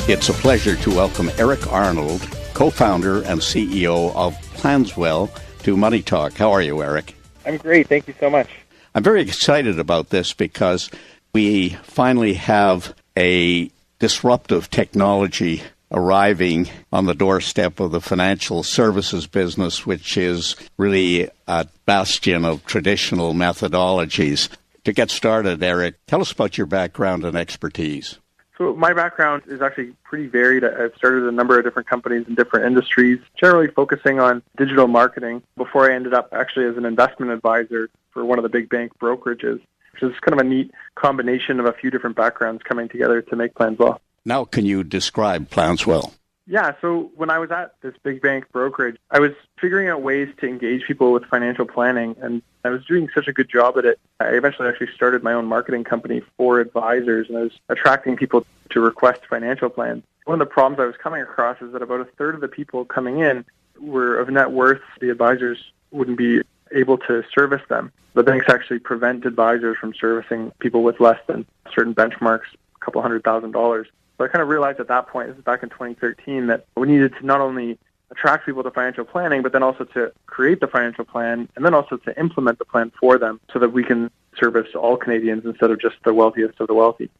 It's a pleasure to welcome Eric Arnold, co-founder and CEO of Planswell, to MoneyTalk. How are you, Eric? I'm great. Thank you so much. I'm very excited about this because we finally have a disruptive technology arriving on the doorstep of the financial services business, which is really a bastion of traditional methodologies. To get started, Eric, tell us about your background and expertise. So my background is actually pretty varied. I've started a number of different companies in different industries, generally focusing on digital marketing before I ended up actually as an investment advisor for one of the big bank brokerages, which is kind of a neat combination of a few different backgrounds coming together to make Planswell. Now, can you describe Planswell? Yeah, so when I was at this big bank brokerage, I was figuring out ways to engage people with financial planning, and I was doing such a good job at it. I eventually actually started my own marketing company for advisors, and I was attracting people to request financial plans. One of the problems I was coming across is that about a third of the people coming in were of net worth. The advisors wouldn't be able to service them. The banks actually prevent advisors from servicing people with less than certain benchmarks, a couple $100,000. So I kind of realized at that point, this is back in 2013, that we needed to not only attract people to financial planning, but then also to create the financial plan and then also to implement the plan for them so that we can service all Canadians instead of just the wealthiest of the wealthy.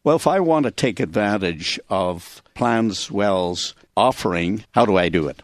Well, if I want to take advantage of Planswell's offering, how do I do it?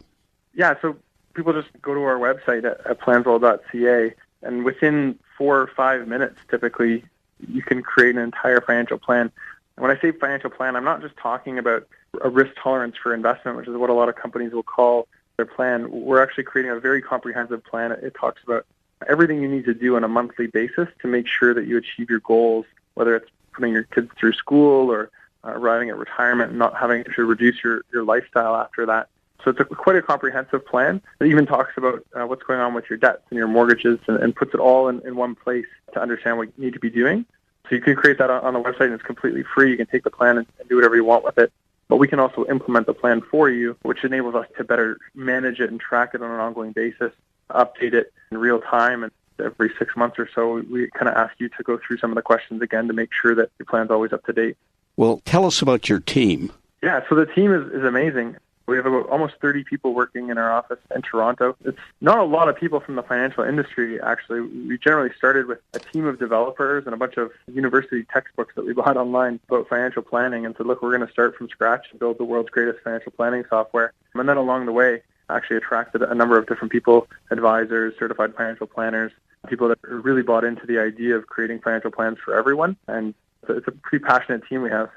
Yeah, so people just go to our website at planswell.ca, and within 4 or 5 minutes, typically, you can create an entire financial plan. And when I say financial plan, I'm not just talking about a risk tolerance for investment, which is what a lot of companies will call their plan. We're actually creating a very comprehensive plan. It talks about everything you need to do on a monthly basis to make sure that you achieve your goals, whether it's putting your kids through school or arriving at retirement and not having to reduce your lifestyle after that. So it's quite a comprehensive plan. It even talks about what's going on with your debts and your mortgages and puts it all in one place to understand what you need to be doing. So you can create that on the website, and it's completely free. You can take the plan and do whatever you want with it. But we can also implement the plan for you, which enables us to better manage it and track it on an ongoing basis, update it in real time. And every 6 months or so, we kind of ask you to go through some of the questions again to make sure that your plan's always up to date. Well, tell us about your team. Yeah, so the team is amazing. We have about almost 30 people working in our office in Toronto. It's not a lot of people from the financial industry, actually. We generally started with a team of developers and a bunch of university textbooks that we bought online about financial planning and said, look, we're going to start from scratch and build the world's greatest financial planning software. And then along the way, actually attracted a number of different people, advisors, certified financial planners, people that really bought into the idea of creating financial plans for everyone. And it's a pretty passionate team we have.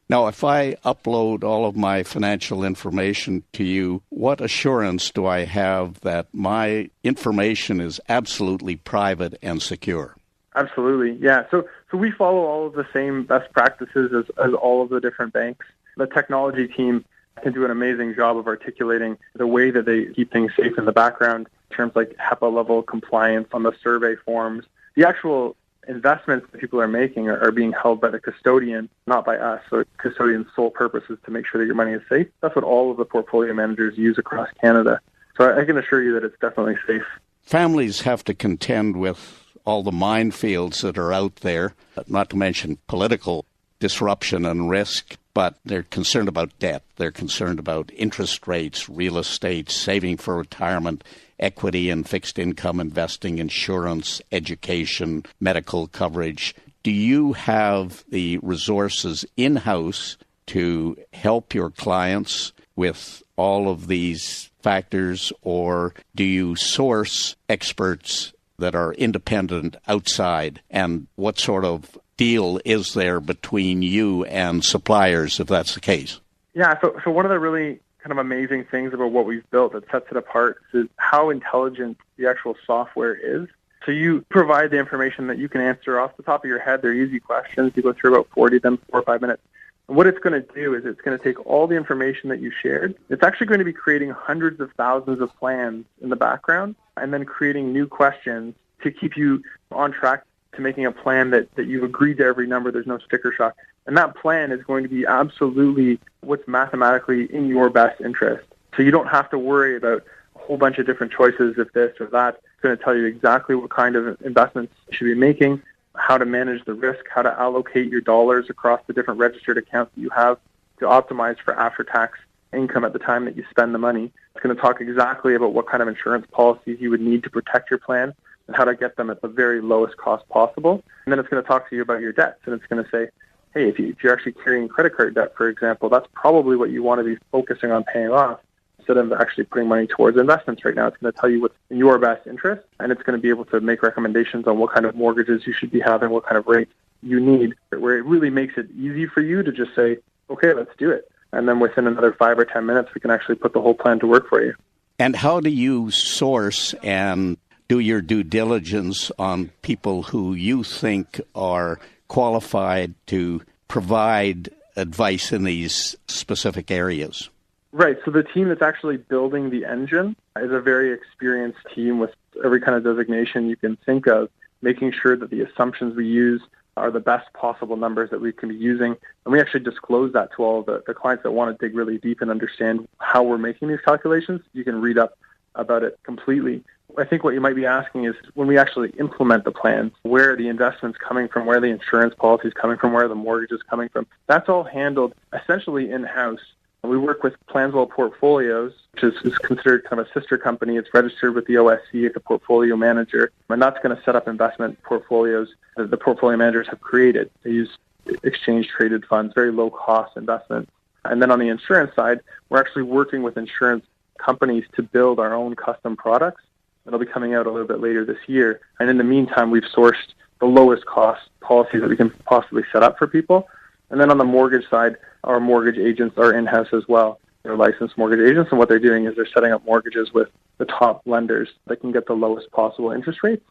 Now, if I upload all of my financial information to you, what assurance do I have that my information is absolutely private and secure? Absolutely, yeah. So we follow all of the same best practices as all of the different banks. The technology team can do an amazing job of articulating the way that they keep things safe in the background, in terms like HEPA-level compliance on the survey forms. The actual investments that people are making are being held by the custodian, not by us. So the custodian's sole purpose is to make sure that your money is safe. That's what all of the portfolio managers use across Canada. So I can assure you that it's definitely safe. Families have to contend with all the minefields that are out there, not to mention political disruption and risk, but they're concerned about debt. They're concerned about interest rates, real estate, saving for retirement, equity and fixed income investing, insurance, education, medical coverage. Do you have the resources in-house to help your clients with all of these factors, or do you source experts that are independent outside? And what sort of deal is there between you and suppliers, if that's the case? Yeah, so one of the really kind of amazing things about what we've built that sets it apart is how intelligent the actual software is. So you provide the information that you can answer off the top of your head. They're easy questions. You go through about 40 of them, 4 or 5 minutes. And what it's going to do is it's going to take all the information that you shared. It's actually going to be creating hundreds of thousands of plans in the background and then creating new questions to keep you on track to making a plan that you've agreed to every number. There's no sticker shock. And that plan is going to be absolutely what's mathematically in your best interest. So you don't have to worry about a whole bunch of different choices of this or that. It's going to tell you exactly what kind of investments you should be making, how to manage the risk, how to allocate your dollars across the different registered accounts that you have. to optimize for after-tax income at the time that you spend the money. It's going to talk exactly about what kind of insurance policies you would need to protect your plan and how to get them at the very lowest cost possible. And then it's going to talk to you about your debts, and it's going to say, hey, if you're actually carrying credit card debt, for example, that's probably what you want to be focusing on paying off instead of actually putting money towards investments right now. It's going to tell you what's in your best interest, and it's going to be able to make recommendations on what kind of mortgages you should be having, what kind of rates you need, where it really makes it easy for you to just say, okay, let's do it. And then within another 5 or 10 minutes, we can actually put the whole plan to work for you. And how do you source and do your due diligence on people who you think are qualified to provide advice in these specific areas? Right. So the team that's actually building the engine is a very experienced team with every kind of designation you can think of, making sure that the assumptions we use are the best possible numbers that we can be using. And we actually disclose that to all of the clients that want to dig really deep and understand how we're making these calculations. You can read up about it completely. I think what you might be asking is, when we actually implement the plans, where are the investments coming from, where are the insurance policies coming from, where are the mortgages coming from? That's all handled essentially in-house. We work with Planswell Portfolios, which is considered kind of a sister company. It's registered with the OSC as a portfolio manager, and that's going to set up investment portfolios that the portfolio managers have created. They use exchange-traded funds, very low-cost investments. And then on the insurance side, we're actually working with insurance companies to build our own custom products. That'll be coming out a little bit later this year. And in the meantime, we've sourced the lowest cost policies that we can possibly set up for people. And then on the mortgage side, our mortgage agents are in-house as well. They're licensed mortgage agents, and what they're doing is they're setting up mortgages with the top lenders that can get the lowest possible interest rates.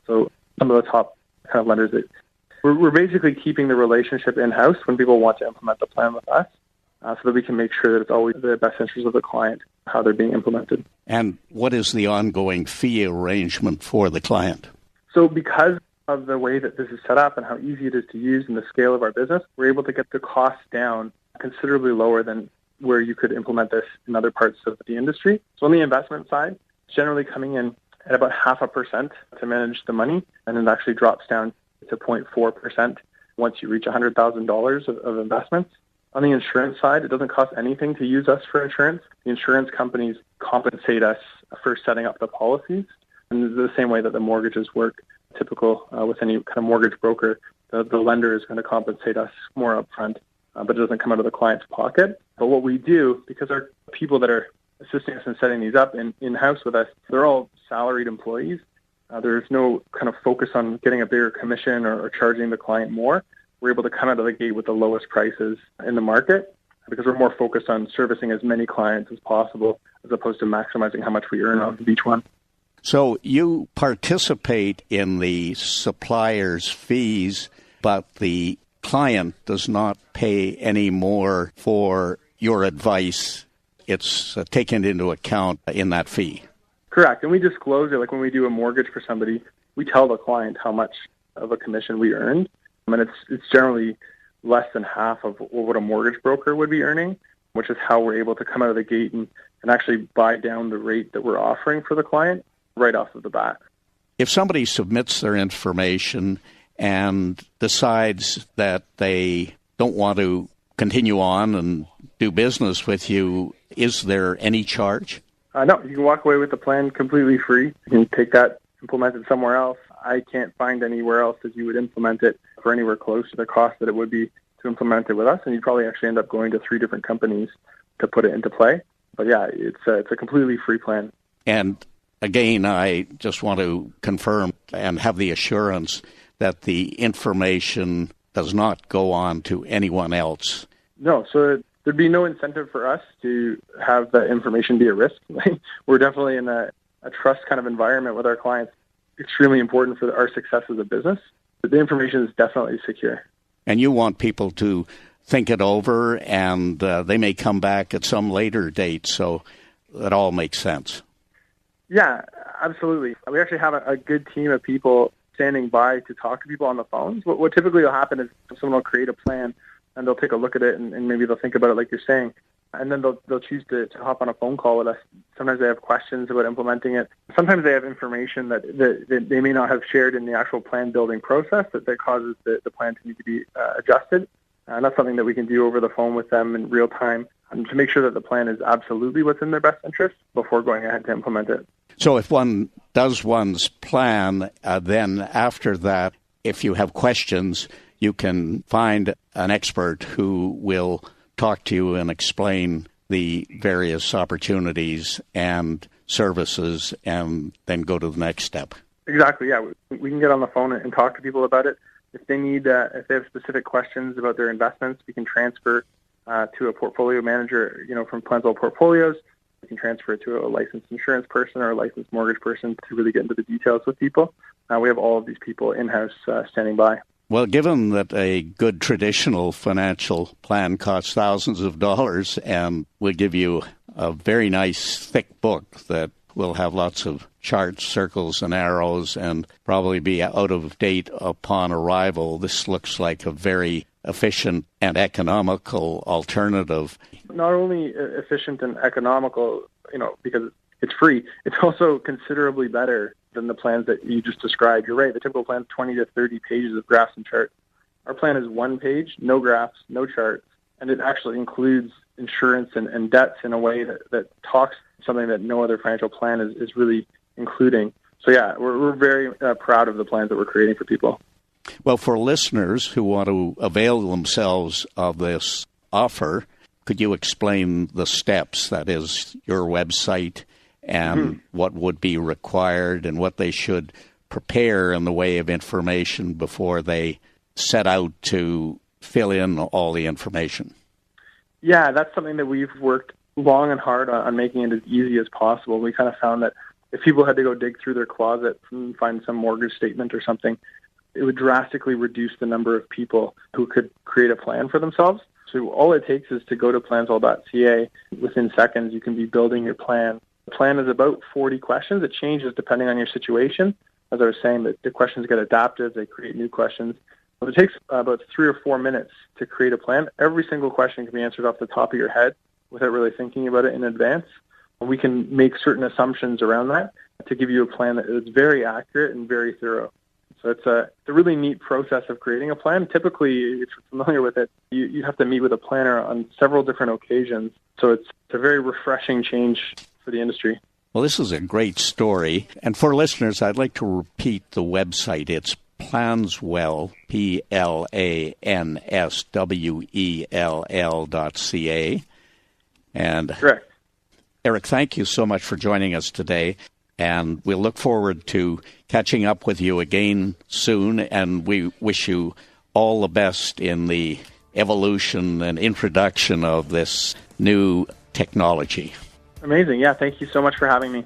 So some of the top kind of lenders, we're basically keeping the relationship in-house when people want to implement the plan with us, so that we can make sure that it's always the best interest of the client, how they're being implemented. And what is the ongoing fee arrangement for the client? So because of the way that this is set up and how easy it is to use and the scale of our business, we're able to get the costs down considerably lower than where you could implement this in other parts of the industry. So on the investment side, it's generally coming in at about 0.5% to manage the money, and it actually drops down to 0.4% once you reach $100,000 of investments. On the insurance side, it doesn't cost anything to use us for insurance. The insurance companies compensate us for setting up the policies, and the same way that the mortgages work, typical with any kind of mortgage broker, the lender is going to compensate us more upfront, but it doesn't come out of the client's pocket. But what we do, because our people that are assisting us in setting these up in-house with us, they're all salaried employees. There's no kind of focus on getting a bigger commission or charging the client more. We're able to come out of the gate with the lowest prices in the market because we're more focused on servicing as many clients as possible as opposed to maximizing how much we earn off of each one. So you participate in the supplier's fees, but the client does not pay any more for your advice. It's taken into account in that fee. Correct. And we disclose it. Like when we do a mortgage for somebody, we tell the client how much of a commission we earned. And it's generally less than half of what a mortgage broker would be earning, which is how we're able to come out of the gate and actually buy down the rate that we're offering for the client right off of the bat. If somebody submits their information and decides that they don't want to continue on and do business with you, is there any charge? No, you can walk away with the plan completely free. You can take that, implement it somewhere else. I can't find anywhere else that you would implement it for anywhere close to the cost that it would be to implement it with us, and you'd probably actually end up going to 3 different companies to put it into play. But yeah, it's a completely free plan. And again, I just want to confirm and have the assurance that the information does not go on to anyone else. No, so there'd be no incentive for us to have that information be at risk. We're definitely in a trust kind of environment with our clients. Extremely important for our success as a business. But the information is definitely secure. And you want people to think it over, and they may come back at some later date, so that all makes sense. Yeah, absolutely. We actually have a good team of people standing by to talk to people on the phones. What typically will happen is someone will create a plan, and they'll take a look at it, and maybe they'll think about it like you're saying, and then they'll choose to hop on a phone call with us. Sometimes they have questions about implementing it. Sometimes they have information that they may not have shared in the actual plan building process that causes the plan to need to be adjusted. And that's something that we can do over the phone with them in real time to make sure that the plan is absolutely what's in their best interest before going ahead to implement it. So if one does one's plan, then after that, if you have questions, you can find an expert who will talk to you and explain the various opportunities and services and then go to the next step. Exactly, yeah. We can get on the phone and talk to people about it. If they need, if they have specific questions about their investments, we can transfer to a portfolio manager, from Planswell Portfolios. We can transfer it to a licensed insurance person or a licensed mortgage person to really get into the details with people. We have all of these people in-house standing by. Well, given that a good traditional financial plan costs thousands of dollars and will give you a very nice thick book that will have lots of charts, circles, and arrows and probably be out of date upon arrival, this looks like a very efficient and economical alternative. Not only efficient and economical, because it's free, it's also considerably better than the plans that you just described. You're right, the typical plan is 20 to 30 pages of graphs and charts. Our plan is one page, no graphs, no charts, and it actually includes insurance and debts in a way that talks something that no other financial plan is really including. So yeah, we're very proud of the plans that we're creating for people. Well, for listeners who want to avail themselves of this offer, could you explain the steps, that is, your website and what would be required and what they should prepare in the way of information before they set out to fill in all the information? Yeah, that's something that we've worked long and hard on making it as easy as possible. We kind of found that if people had to go dig through their closet and find some mortgage statement or something, it would drastically reduce the number of people who could create a plan for themselves. So all it takes is to go to planswell.ca. Within seconds, you can be building your plan. The plan is about 40 questions. It changes depending on your situation. As I was saying, the questions get adapted. They create new questions. But it takes about 3 or 4 minutes to create a plan. Every single question can be answered off the top of your head without really thinking about it in advance. We can make certain assumptions around that to give you a plan that is very accurate and very thorough. So it's a really neat process of creating a plan. Typically, if you're familiar with it, you have to meet with a planner on several different occasions. So it's a very refreshing change for the industry. Well, this is a great story. And for listeners, I'd like to repeat the website. It's Planswell, Planswell.ca. And correct. Eric, thank you so much for joining us today. And we'll look forward to catching up with you again soon. And we wish you all the best in the evolution and introduction of this new technology. Amazing. Yeah, thank you so much for having me.